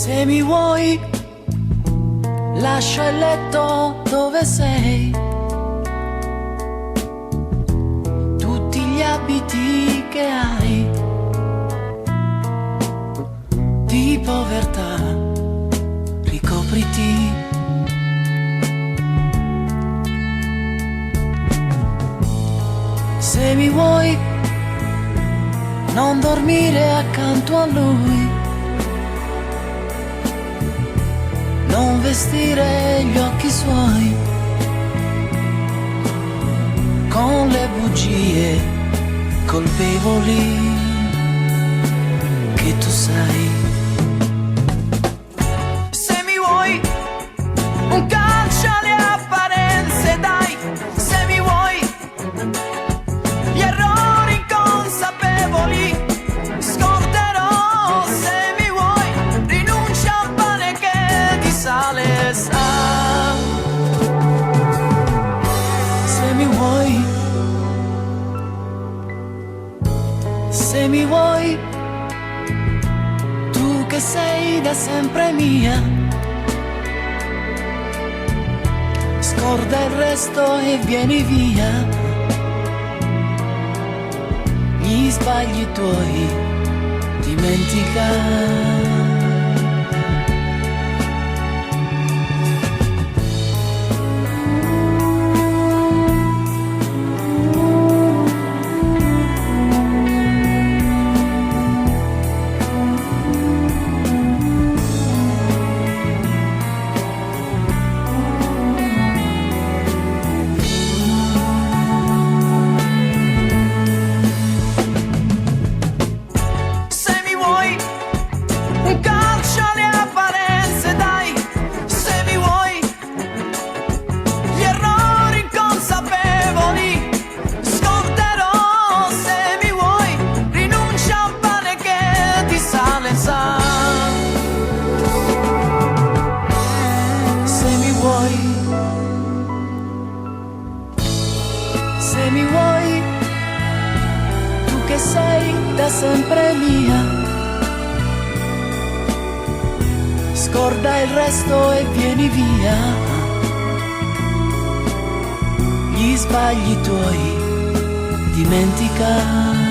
Se mi vuoi, lascia il letto dove sei, tutti gli abiti che hai, di povertà, ricopriti. Se mi vuoi, non dormire accanto a lui, non vestire gli occhi suoi con le bugie colpevoli che tu sai. Se mi vuoi, un calcio alle apparenze dai. Se mi vuoi, gli errori inconsapevoli scorderò. Se mi vuoi, rinuncia a un pane che ti sale, sa. Se mi vuoi, se mi vuoi, tu che sei da sempre mia, scorda il resto e vieni via. Gli sbagli tuoi dimentica. Un calcio alle apparenze dai. Se mi vuoi, gli errori inconsapevoli scorderò. Se mi vuoi, rinuncia a un pane che ti sale, sa. Se mi vuoi, se mi vuoi, tu che sei da sempre mia, scorda il resto e vieni via. Gli sbagli tuoi dimentica.